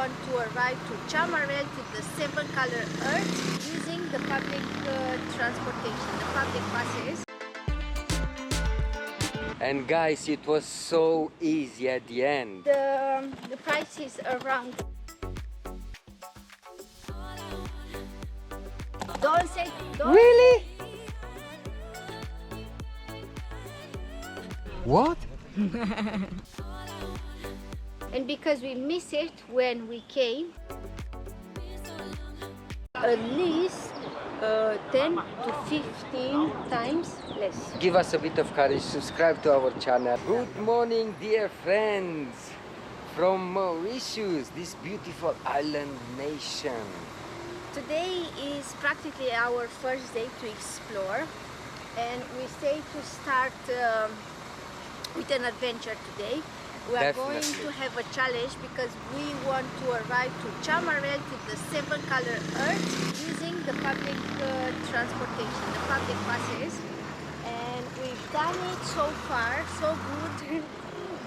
want to arrive to Chamarel, to the 7-color earth, using the public transportation, the public buses. And guys, it was so easy at the end. The price is around. Don't say. Don't. Really? What? And because we missed it when we came, at least 10 to 15 times less. Give us a bit of courage, subscribe to our channel. Good morning, dear friends, from Mauritius, this beautiful island nation. Today is practically our first day to explore, and we say to start with an adventure today. We are going to have a challenge because we want to arrive to Chamarel, to the 7-color earth, using the public transportation, the public buses. And we've done it so far so good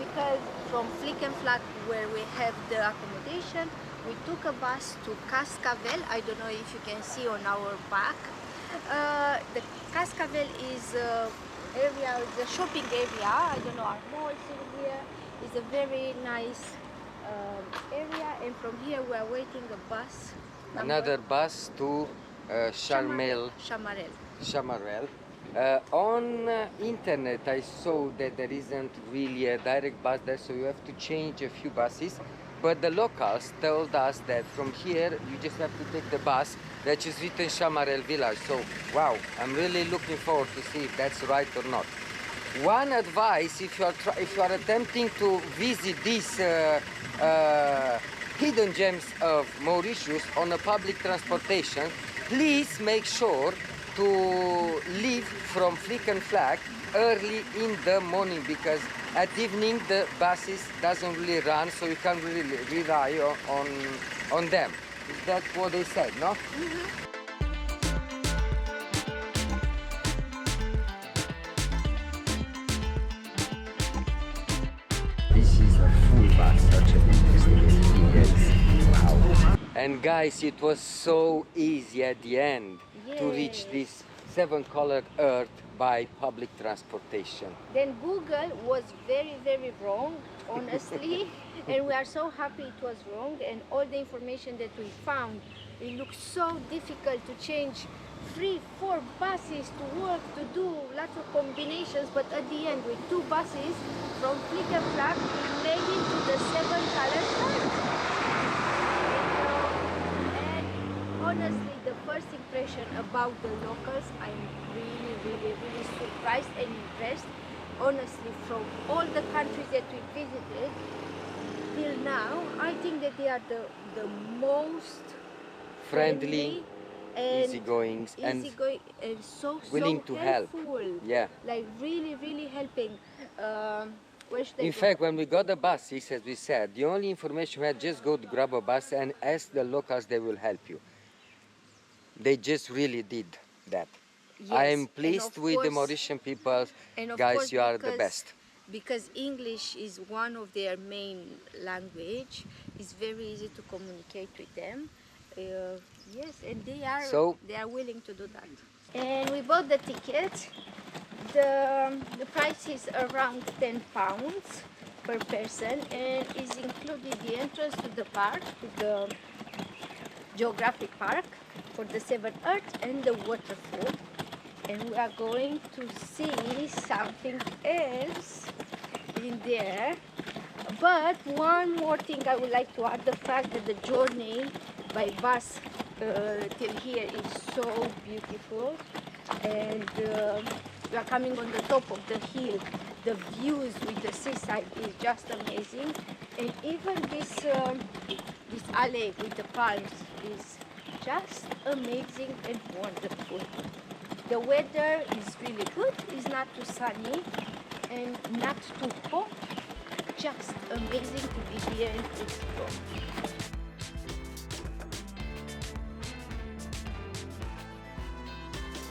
because from Flic and Flac, where we have the accommodation, we took a bus to Cascavelle. I don't know if you can see on our back. The Cascavelle is area, the shopping area. I don't know, our malls in here. It's a very nice area, and from here we are waiting a bus. Another bus to Chamarel. On internet I saw that there isn't really a direct bus there, so you have to change a few buses. But the locals told us that from here you just have to take the bus that is written Chamarel village. So wow, I'm really looking forward to see if that's right or not. One advice, if you are attempting to visit these hidden gems of Mauritius on a public transportation, please make sure to leave from Flic and Flac early in the morning, because at evening the buses doesn't really run, so you can't really rely on them. Is that what they said, no? Mm-hmm. This is a full bus, such an interesting experience. Wow. And guys, it was so easy at the end to reach this 7-colored earth by public transportation. Then Google was very, very wrong, honestly. And we are so happy it was wrong, and all the information that we found, it looks so difficult to change 3-4 buses to work, to do lots of combinations, but at the end with 2 buses from Flic and Flac we made it to the 7-color earth. And honestly, the first impression about the locals, I'm really surprised and impressed. Honestly, from all the countries that we visited till now, I think that they are the most friendly and easygoing and so willing to helpful. help. Yeah, like really helping. In fact, when we got the buses, as we said, the only information we had, just go to grab a bus and ask the locals, they will help you. They just really did that. Yes, I am pleased with the Mauritian people. Guys, you are the best. Because English is one of their main language, it's very easy to communicate with them. Yes, and they are willing to do that. And we bought the ticket. The price is around £10 per person, and is included the entrance to the park, to the Geographic Park for the 7 Earth and the Waterfall. And we are going to see something else in there. But one more thing I would like to add, the fact that the journey by bus till here is so beautiful, and we are coming on the top of the hill. The views with the seaside is just amazing, and even this alley with the palms is just amazing and wonderful. The weather is really good. It's not too sunny and not too hot. Just amazing to be here and to explore.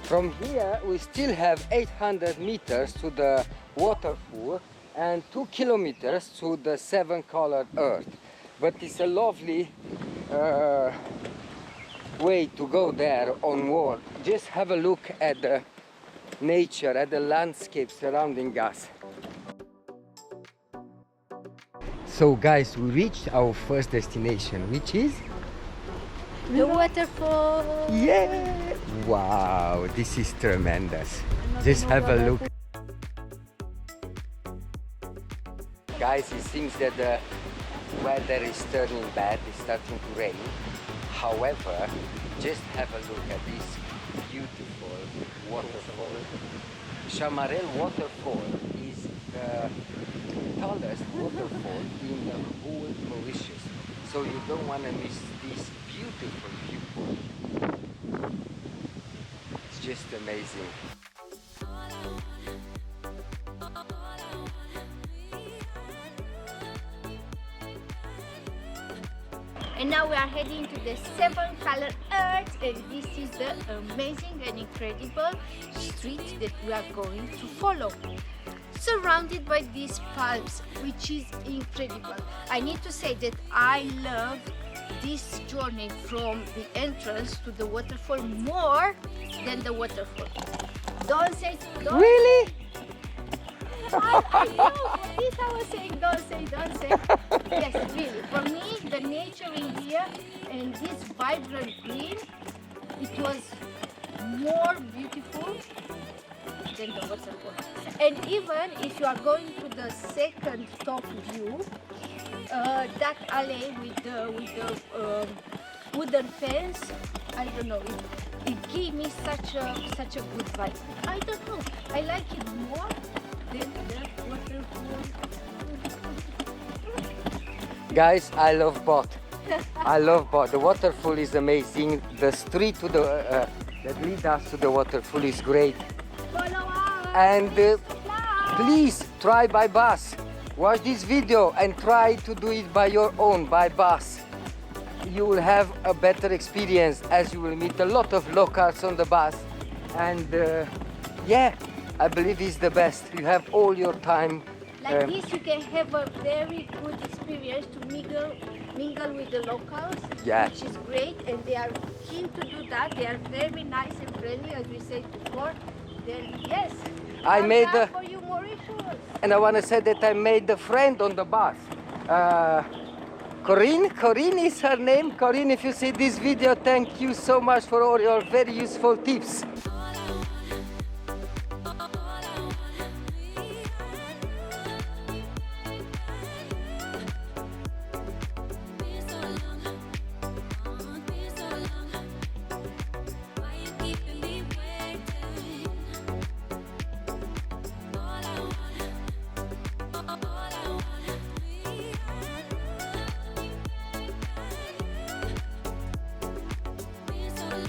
From here, we still have 800 meters to the waterfall and 2 kilometers to the 7-colored earth. but it's a lovely way to go there on walk. Just have a look at the nature, at the landscape surrounding us. So guys, we reached our first destination, which is the waterfall. Yeah! Wow, this is tremendous. Just have a look. Guys, it seems that the weather is turning bad, it's starting to rain. However, just have a look at this beautiful waterfall. Chamarel Waterfall is the tallest waterfall in the whole Mauritius. So you don't want to miss this beautiful viewpoint. It's just amazing. And now we are heading to the 7 color earth, and this is the amazing and incredible street that we are going to follow. Surrounded by these palms, which is incredible. I need to say that I love this journey from the entrance to the waterfall more than the waterfall. Don't say, don't. Really? I know, this I was saying, don't say. Yes, really. For me, the nature in here and this vibrant green, it was more beautiful than the waterfall. And even if you are going to the second top view, that alley with the wooden fence, I don't know, it gave me such a good vibe. I don't know, I like it more than the waterfall. Guys, I love both. I love both. The waterfall is amazing. The street to the that leads us to the waterfall is great. Follow us. And please try by bus. Watch this video and try to do it by your own, by bus. You will have a better experience as you will meet a lot of locals on the bus. And yeah, I believe it's the best. You have all your time. Like this, you can have a very good experience to mingle with the locals, Yeah. which is great, and they are keen to do that. They are very nice and friendly, as we said before. Then yes, I made a for you, Mauritius. And I want to say that I made a friend on the bus. Corinne is her name. Corinne, if you see this video, thank you so much for all your very useful tips.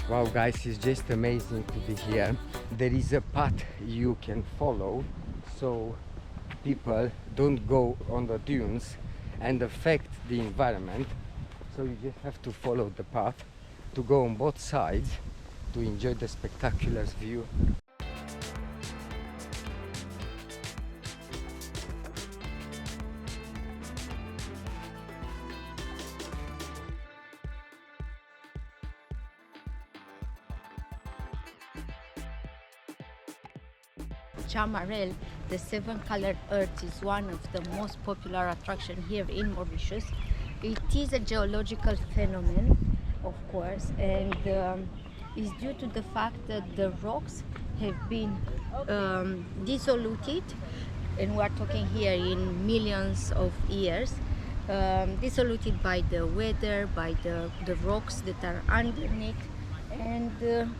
Wow guys, it's just amazing to be here. There is a path you can follow so people don't go on the dunes and affect the environment. So you just have to follow the path to go on both sides to enjoy the spectacular view. Chamarel, the 7-colored earth, is one of the most popular attractions here in Mauritius. It is a geological phenomenon, of course, and is due to the fact that the rocks have been dissoluted, and we are talking here in millions of years, dissoluted by the weather, by the rocks that are underneath, and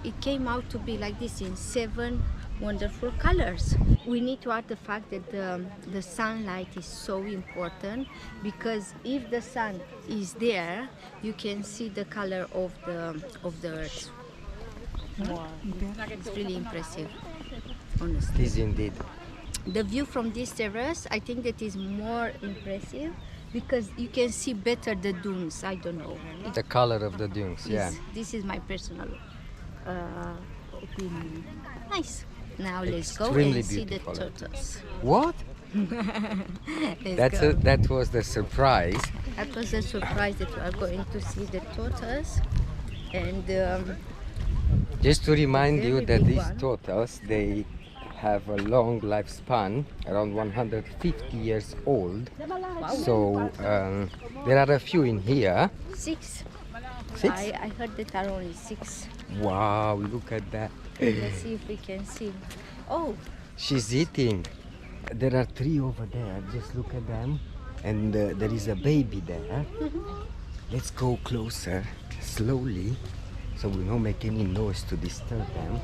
it came out to be like this in 7 wonderful colors. We need to add the fact that the sunlight is so important, because if the sun is there, you can see the color of the earth. Wow. It's really impressive, honestly. It is indeed. The view from this terrace, I think that is more impressive because you can see better the dunes. I don't know. The color of the dunes, yeah. This is my personal opinion. Nice. Now let's go and see the tortoise. What? That was the surprise. That was a surprise that we are going to see the tortoise. And just to remind you that these one. tortoises, they have a long lifespan, around 150 years old. Wow. So there are a few in here. 6. 6? I heard that are only 6. Wow, look at that. Let's see if we can see. Oh, she's eating. There are 3 over there, just look at them. And there is a baby there. Let's go closer, slowly, so we don't make any noise to disturb them.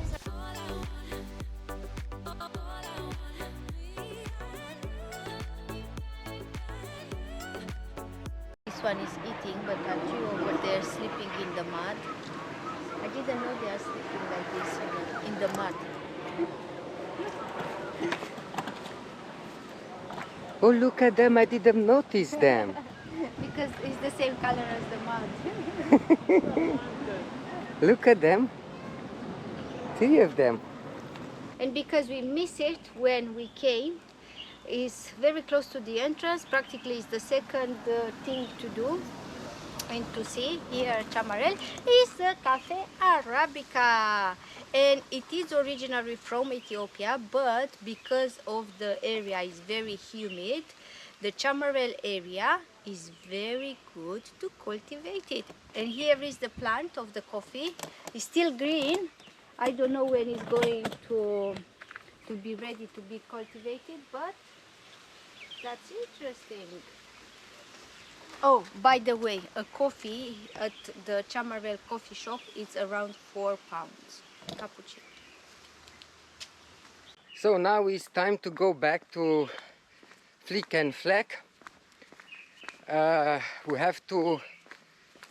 this one is eating, but there are 3 over there sleeping in the mud. I didn't know they are sleeping like this in the mud. Oh, look at them, I didn't notice them. Because it's the same color as the mud. Look at them. 3 of them. And because we missed it when we came, it's very close to the entrance. Practically it's the second thing to do and to see here at Chamarel is the Cafe Arabica. And it is originally from Ethiopia, but because of the area is very humid, the Chamarel area is very good to cultivate it. And here is the plant of the coffee. It's still green. I don't know when it's going to be ready to be cultivated, but that's interesting. Oh, by the way, a coffee at the Chamarel coffee shop is around £4, cappuccino. So now it's time to go back to Flic and Flac. We have to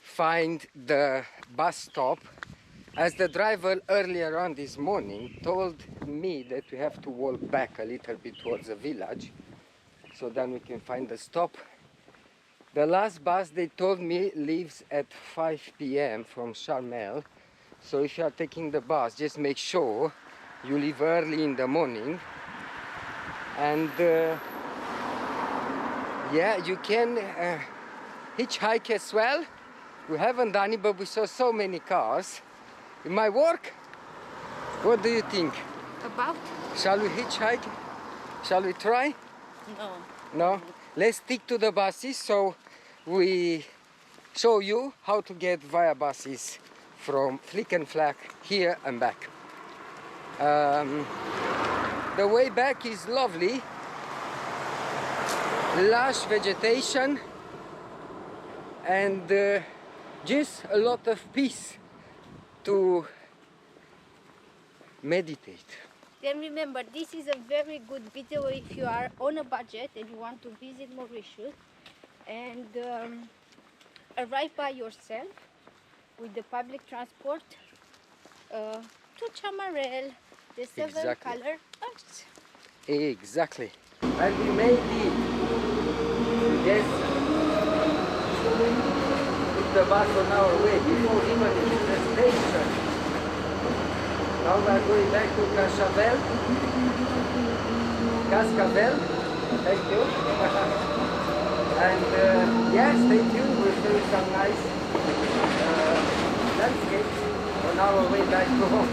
find the bus stop. As the driver earlier on this morning told me that we have to walk back a little bit towards the village, so then we can find the stop. The last bus, they told me, leaves at 5 p.m. from Chamarel. So if you are taking the bus, just make sure you leave early in the morning. And yeah, you can hitchhike as well. We haven't done it, but we saw so many cars. It might work. What do you think? About? Shall we hitchhike? Shall we try? No. No? Let's stick to the buses, so we show you how to get via buses from Flic and Flac here and back. The way back is lovely. Lush vegetation and just a lot of peace to meditate. Then remember, this is a very good video if you are on a budget and you want to visit Mauritius and arrive by yourself with the public transport to Chamarel, the 7 color arts. Exactly. And we made it. Yes. Put the bus on our way before even it's the station. Now we are going back to Cascavelle. Cascavelle. Thank you. And yeah, stay tuned. We'll show you some nice landscapes on our way back to home.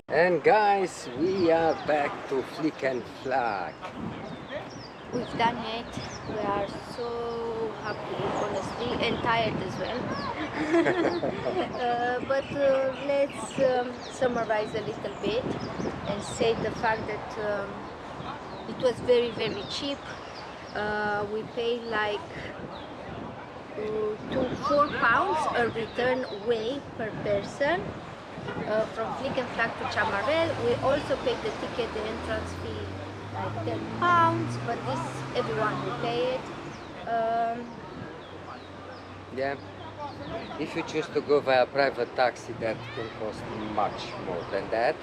And guys, we are back to Flic and Flac. We've done it. We are so happy, honestly, and tired as well. But let's summarize a little bit and say the fact that it was very, very cheap. We paid like £4 a return way per person. From Flic and Flac to Chamarel. We also paid the ticket, the entrance fee, like £10, but this everyone will pay it. Yeah, if you choose to go via private taxi, that can cost much more than that.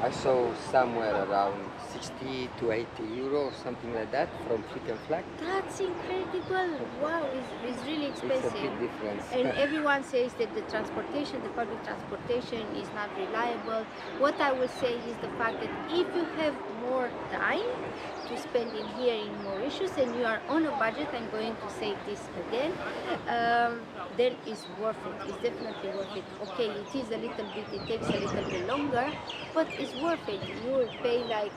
I saw somewhere around 60 to 80 euro, something like that, from Flic and Flac. That's incredible. Wow, it's really expensive. It's a big difference. And everyone says that the transportation, the public transportation is not reliable. What I will say is the fact that if you have more time to spend in here in Mauritius and you are on a budget, I'm going to say this again, then it's worth it. It's definitely worth it. Okay, it is a little bit, it takes a little bit longer, but it's worth it. You will pay like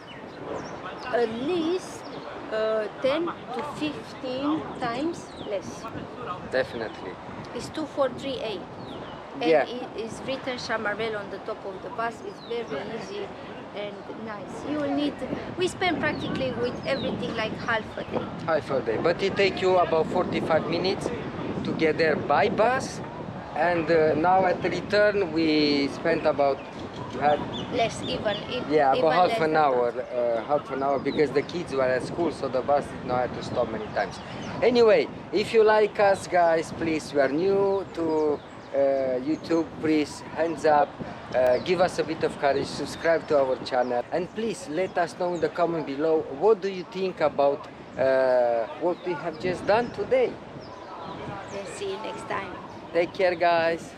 at least 10 to 15 times less. Definitely. It's 2438. And Yeah. it is written Chamarel on the top of the bus. It's very easy and nice. You will need, we spend practically with everything like half a day. Half a day, but it takes you about 45 minutes to get there by bus. And now at the return we spent about less even. Yeah, even about less half an hour because the kids were at school, so the bus did not have to stop many times. Anyway, if you like us, guys, please, you are new to YouTube, please, hands up, give us a bit of courage, subscribe to our channel, and please let us know in the comment below what do you think about what we have just done today. And see you next time. Take care, guys.